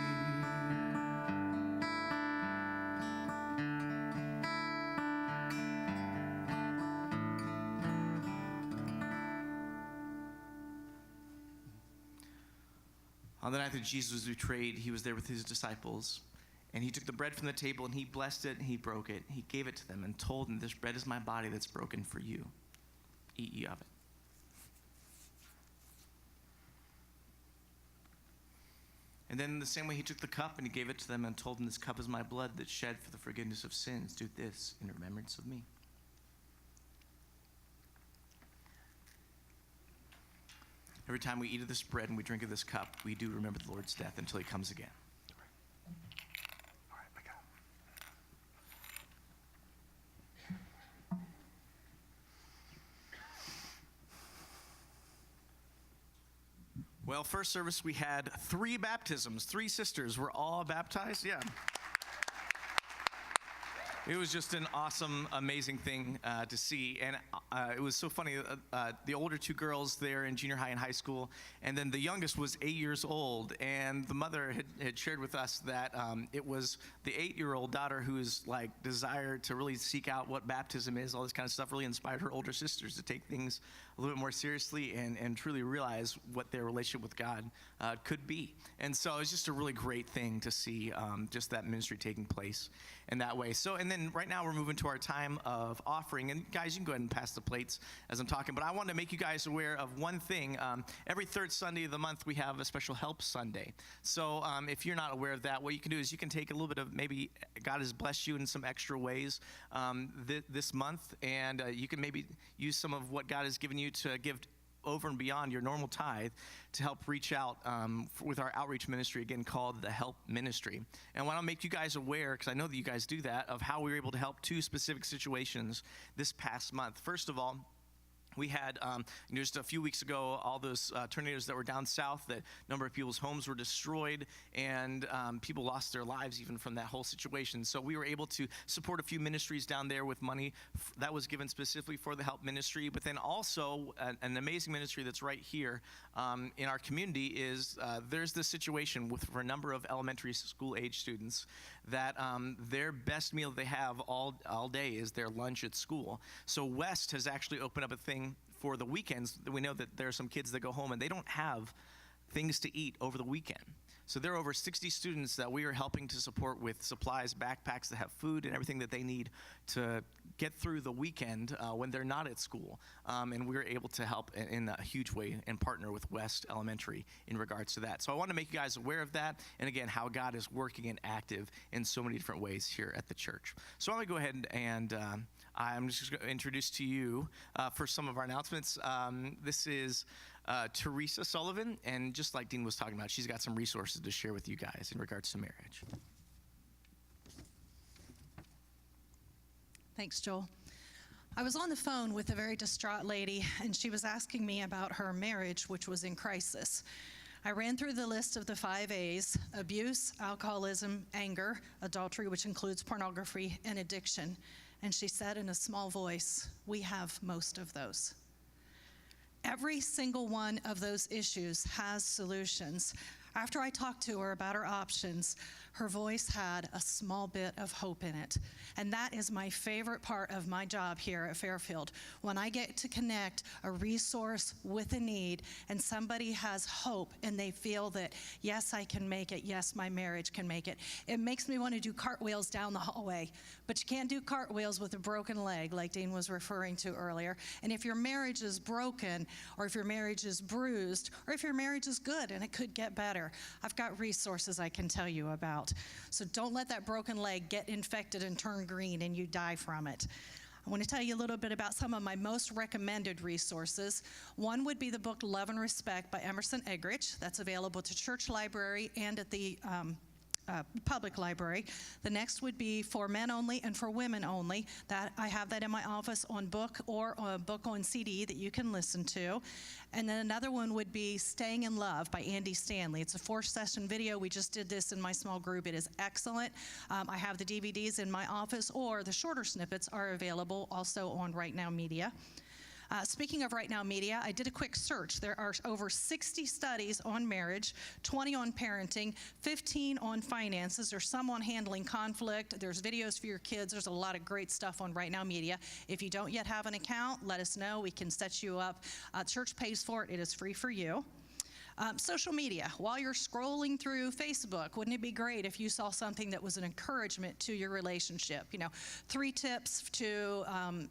On the night that Jesus was betrayed, he was there with his disciples, and he took the bread from the table, and he blessed it, and he broke it. He gave it to them and told them, "This bread is my body that's broken for you. Eat ye of it." And then in the same way, he took the cup, and he gave it to them and told them, "This cup is my blood that's shed for the forgiveness of sins. Do this in remembrance of me." Every time we eat of this bread and we drink of this cup, we do remember the Lord's death until he comes again. All right, I got it. Well, first service we had 3 baptisms. 3 sisters were all baptized. Yeah. It was just an awesome, amazing thing to see. And it was so funny. The older 2 girls there in junior high and high school, and then the youngest was 8 years old. And the mother had shared with us that it was the 8-year-old daughter whose desire to really seek out what baptism is, all this kind of stuff, really inspired her older sisters to take things a little bit more seriously and truly realize what their relationship with God could be. And so it was just a really great thing to see just that ministry taking place in that way. So, and then right now we're moving to our time of offering. And guys, you can go ahead and pass the plates as I'm talking. But I want to make you guys aware of one thing. Every third Sunday of the month, we have a special Help Sunday. So if you're not aware of that, what you can do is you can take a little bit of, maybe God has blessed you in some extra ways this month. And you can maybe use some of what God has given you to give over and beyond your normal tithe to help reach out with our outreach ministry, again, called the Help Ministry. And I want to make you guys aware, because I know that you guys do that, of how we were able to help 2 specific situations this past month. First of all, we had, just a few weeks ago, all those tornadoes that were down south, that a number of people's homes were destroyed, and people lost their lives even from that whole situation. So we were able to support a few ministries down there with money that was given specifically for the Help Ministry. But then also an amazing ministry that's right here in our community is there's this situation for a number of elementary school age students that their best meal they have all day is their lunch at school. So West has actually opened up a thing for the weekends. We know that there are some kids that go home and they don't have things to eat over the weekend. So there are over 60 students that we are helping to support with supplies, backpacks that have food and everything that they need to get through the weekend when they're not at school. And we're able to help in a huge way and partner with West Elementary in regards to that. So I want to make you guys aware of that, and again, how God is working and active in so many different ways here at the church. So I'm going to go ahead and I'm just going to introduce to you for some of our announcements. This is Teresa Sullivan, and just like Dean was talking about, she's got some resources to share with you guys in regards to marriage. Thanks, Joel. I was on the phone with a very distraught lady, and she was asking me about her marriage, which was in crisis. I ran through the list of the 5 A's: abuse, alcoholism, anger, adultery, which includes pornography, and addiction. And she said in a small voice, "We have most of those." Every single one of those issues has solutions. After I talked to her about her options, her voice had a small bit of hope in it. And that is my favorite part of my job here at Fairfield. When I get to connect a resource with a need and somebody has hope and they feel that, yes, I can make it, yes, my marriage can make it, it makes me want to do cartwheels down the hallway. But you can't do cartwheels with a broken leg, like Dean was referring to earlier. And if your marriage is broken, or if your marriage is bruised, or if your marriage is good and it could get better, I've got resources I can tell you about. So don't let that broken leg get infected and turn green and you die from it. I want to tell you a little bit about some of my most recommended resources. One would be the book Love and Respect by Emerson Eggerichs. That's available to church library and at the public library. The next would be For Men Only and For Women Only. That I have that in my office on book or a book on CD that you can listen to. And then another one would be Staying in Love by Andy Stanley. It's a 4-session video. We just did this in my small group. It is excellent. I have the DVDs in my office, or the shorter snippets are available also on Right Now Media. Speaking of Right Now Media, I did a quick search. There are over 60 studies on marriage, 20 on parenting, 15 on finances. There's some on handling conflict. There's videos for your kids. There's a lot of great stuff on Right Now Media. If you don't yet have an account, let us know. We can set you up. Church pays for it. It is free for you. Social media. While you're scrolling through Facebook, wouldn't it be great if you saw something that was an encouragement to your relationship? 3 tips to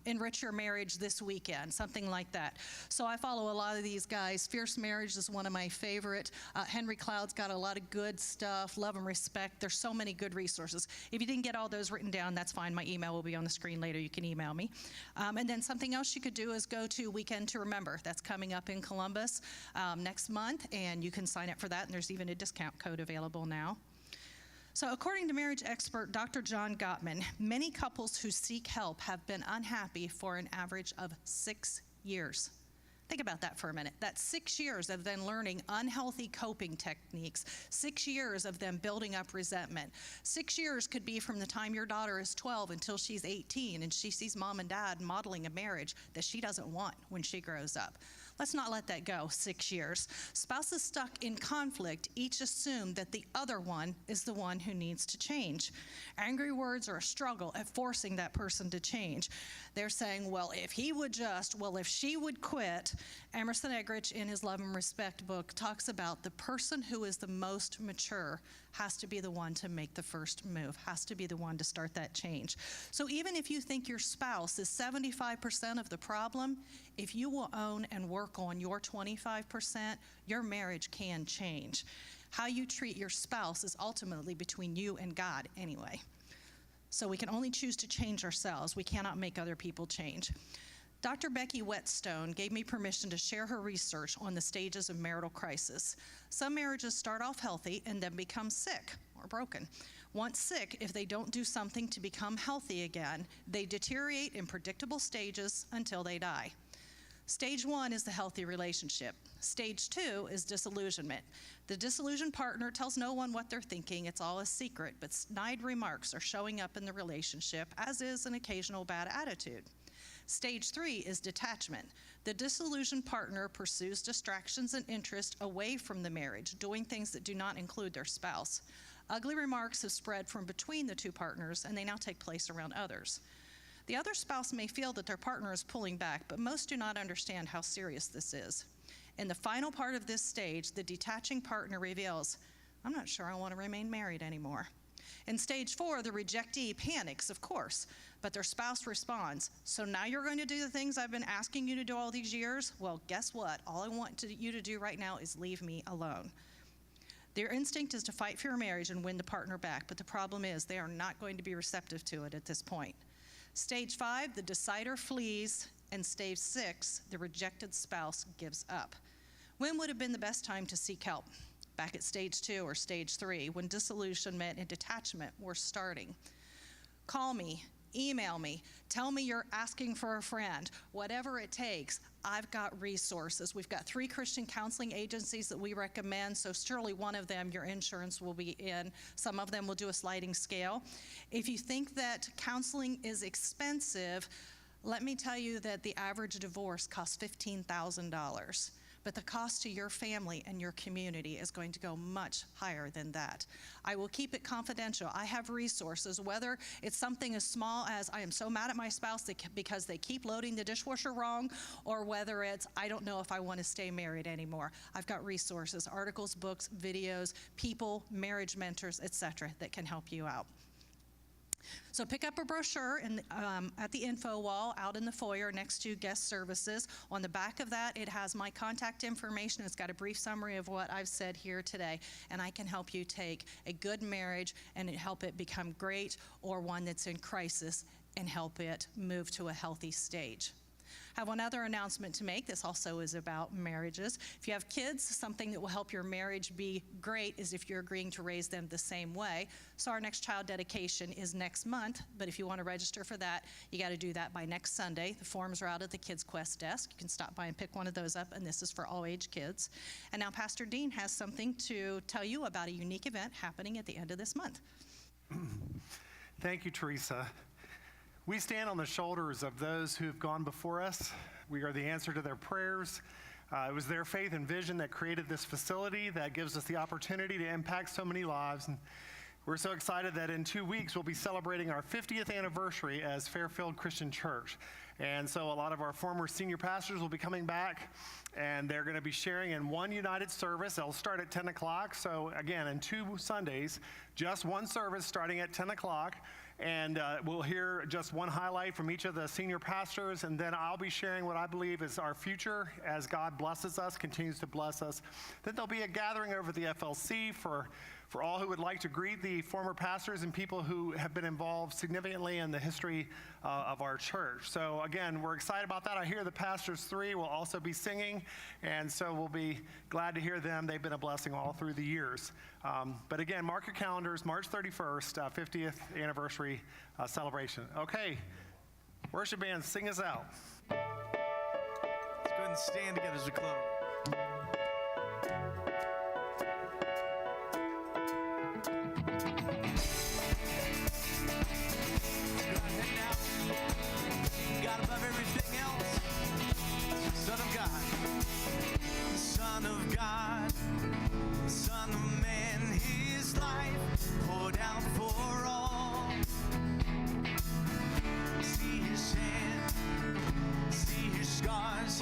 enrich your marriage this weekend, something like that. So I follow a lot of these guys. Fierce Marriage is one of my favorite. Henry Cloud's got a lot of good stuff. Love and Respect. There's so many good resources. If you didn't get all those written down, that's fine. My email will be on the screen later. You can email me. And then something else you could do is go to Weekend to Remember. That's coming up in Columbus next month. And you can sign up for that, and there's even a discount code available now. So according to marriage expert Dr. John Gottman, many couples who seek help have been unhappy for an average of 6 years. Think about that for a minute. That's 6 years of them learning unhealthy coping techniques, 6 years of them building up resentment. 6 years could be from the time your daughter is 12 until she's 18 and she sees mom and dad modeling a marriage that she doesn't want when she grows up. Let's not let that go, 6 years. Spouses stuck in conflict each assume that the other one is the one who needs to change. Angry words are a struggle at forcing that person to change. They're saying, well, if he would just, well, if she would quit. Emerson Eggerichs, in his Love and Respect book, talks about the person who is the most mature has to be the one to make the first move, has to be the one to start that change. So even if you think your spouse is 75% of the problem, if you will own and work on your 25%, your marriage can change. How you treat your spouse is ultimately between you and God anyway. So we can only choose to change ourselves. We cannot make other people change. Dr. Becky Whetstone gave me permission to share her research on the stages of marital crisis. Some marriages start off healthy and then become sick or broken. Once sick, if they don't do something to become healthy again, they deteriorate in predictable stages until they die. Stage 1 is the healthy relationship. Stage 2 is disillusionment. The disillusioned partner tells no one what they're thinking. It's all a secret, but snide remarks are showing up in the relationship, as is an occasional bad attitude. Stage 3 is detachment. The disillusioned partner pursues distractions and interest away from the marriage, doing things that do not include their spouse. Ugly remarks have spread from between the two partners, and they now take place around others. The other spouse may feel that their partner is pulling back, but most do not understand how serious this is. In the final part of this stage, the detaching partner reveals, I'm not sure I want to remain married anymore. In stage 4, the rejectee panics, of course, but their spouse responds, so now you're going to do the things I've been asking you to do all these years? Well, guess what? All I want you to do right now is leave me alone. Their instinct is to fight for your marriage and win the partner back, but the problem is they are not going to be receptive to it at this point. Stage 5, the decider flees, and stage 6, the rejected spouse gives up. When would have been the best time to seek help? Back at stage 2 or stage 3, when disillusionment and detachment were starting. Call me, email me, tell me you're asking for a friend, whatever it takes. I've got resources. We've got 3 Christian counseling agencies that we recommend, so surely one of them your insurance will be in. Some of them will do a sliding scale. If you think that counseling is expensive, let me tell you that the average divorce costs $15,000. but the cost to your family and your community is going to go much higher than that. I will keep it confidential. I have resources, whether it's something as small as I am so mad at my spouse because they keep loading the dishwasher wrong, or whether it's I don't know if I want to stay married anymore. I've got resources, articles, books, videos, people, marriage mentors, etc., that can help you out. So pick up a brochure at the info wall out in the foyer next to guest services. On the back of that, it has my contact information. It's got a brief summary of what I've said here today, and I can help you take a good marriage and help it become great, or one that's in crisis and help it move to a healthy stage. I have one other announcement to make. This also is about marriages. If you have kids, something that will help your marriage be great is if you're agreeing to raise them the same way. So our next child dedication is next month, but if you want to register for that, you got to do that by next Sunday. The forms are out at the Kids Quest desk. You can stop by and pick one of those up, and this is for all age kids. And now Pastor Dean has something to tell you about a unique event happening at the end of this month. Thank you, Teresa. We stand on the shoulders of those who have gone before us. We are the answer to their prayers. It was their faith and vision that created this facility that gives us the opportunity to impact so many lives. And we're so excited that in 2 weeks we'll be celebrating our 50th anniversary as Fairfield Christian Church. And so a lot of our former senior pastors will be coming back, and they're going to be sharing in one united service. They'll start at 10 o'clock. So again, in 2 Sundays, just one service starting at 10 o'clock. And we'll hear just one highlight from each of the senior pastors, and then I'll be sharing what I believe is our future as God blesses us, continues to bless us. Then there'll be a gathering over the FLC for all who would like to greet the former pastors and people who have been involved significantly in the history of our church. So again, we're excited about that. I hear the pastors 3 will also be singing, and so we'll be glad to hear them. They've been a blessing all through the years. But again, mark your calendars, March 31st, 50th anniversary celebration. Okay, worship band, sing us out. Let's go ahead and stand together as we close. God above everything else, Son of God, Son of God, Son of Man, His life poured out for all. See His hand, see His scars,